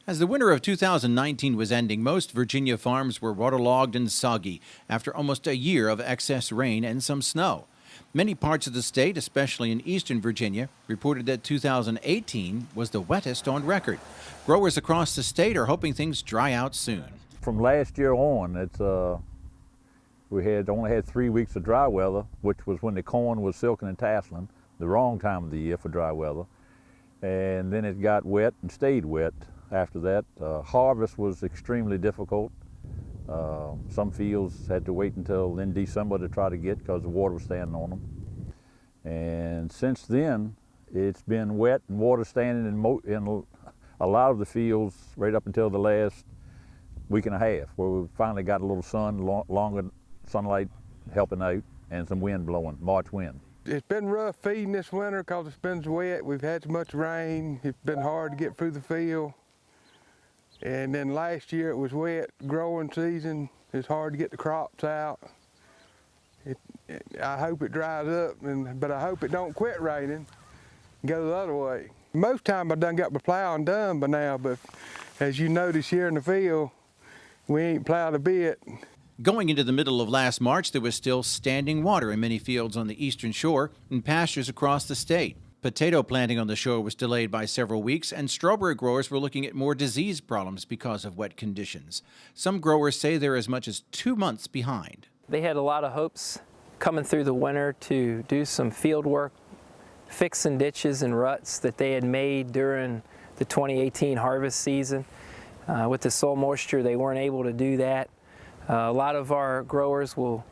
As the winter of 2019 was ending, most Virginia farms were waterlogged and soggy after almost a year of excess rain and some snow. Many parts of the state, especially in eastern Virginia, reported that 2018 was the wettest on record. Growers across the state are hoping things dry out soon. From last year on, we had only had 3 weeks of dry weather, which was when the corn was silking and tasseling, the wrong time of the year for dry weather. And then it got wet and stayed wet after that. Harvest was extremely difficult. Some fields had to wait until in December to try to get because the water was standing on them. And since then, it's been wet and water standing in a lot of the fields right up until the last week and a half, where we finally got a little sun, longer sunlight helping out, and some wind blowing, March wind. It's been rough feeding this winter because it's been so wet. We've had so much rain. It's been hard to get through the field. And then last year it was wet, growing season. It's hard to get the crops out. I hope it dries up, but I hope it don't quit raining and go the other way. Most time I done got my plowing done by now, but as you notice here in the field, we ain't plowed a bit. Going into the middle of last March, there was still standing water in many fields on the eastern shore and pastures across the state. Potato planting on the shore was delayed by several weeks, and strawberry growers were looking at more disease problems because of wet conditions. Some growers say they're as much as 2 months behind. They had a lot of hopes coming through the winter to do some field work, fixing ditches and ruts that they had made during the 2018 harvest season. With the soil moisture, they weren't able to do that. A lot of our growers will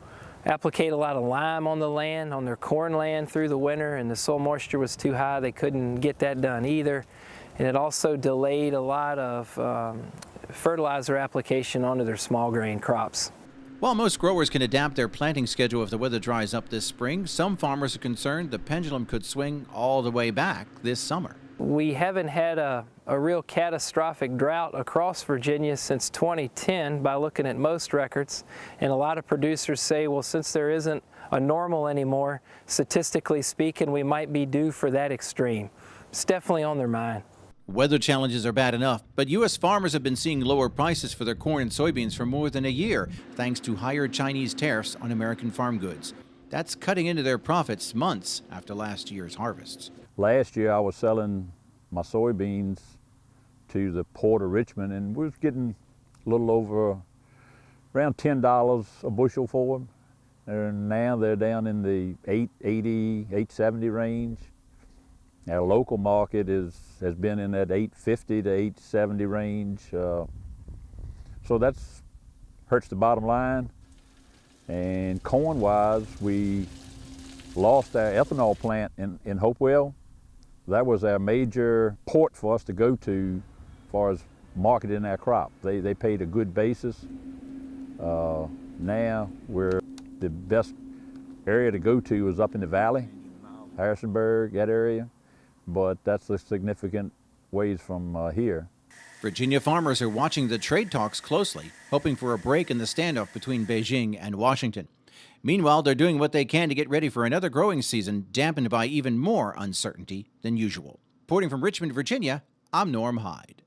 applicate a lot of lime on the land, on their corn land through the winter, and the soil moisture was too high. They couldn't get that done either. And it also delayed a lot of fertilizer application onto their small grain crops. While most growers can adapt their planting schedule if the weather dries up this spring, some farmers are concerned the pendulum could swing all the way back this summer. We haven't had a real catastrophic drought across Virginia since 2010 by looking at most records, and a lot of producers say, well, since there isn't a normal anymore, statistically speaking, we might be due for that extreme. It's definitely on their mind. Weather challenges are bad enough, but U.S. farmers have been seeing lower prices for their corn and soybeans for more than a year, thanks to higher Chinese tariffs on American farm goods. That's cutting into their profits months after last year's harvests. Last year I was selling my soybeans to the Port of Richmond, and we was getting a little over around $10 a bushel for them. And now they're down in the $8.80, $8.70 range. Our local market has been in that $8.50 to $8.70 range. So that's hurts the bottom line. And corn-wise, we lost our ethanol plant in Hopewell. That was our major port for us to go to as far as marketing our crop. They paid a good basis. Now the best area to go to is up in the valley, Harrisonburg, that area, but that's a significant ways from here. Virginia farmers are watching the trade talks closely, hoping for a break in the standoff between Beijing and Washington. Meanwhile, they're doing what they can to get ready for another growing season dampened by even more uncertainty than usual. Reporting from Richmond, Virginia, I'm Norm Hyde.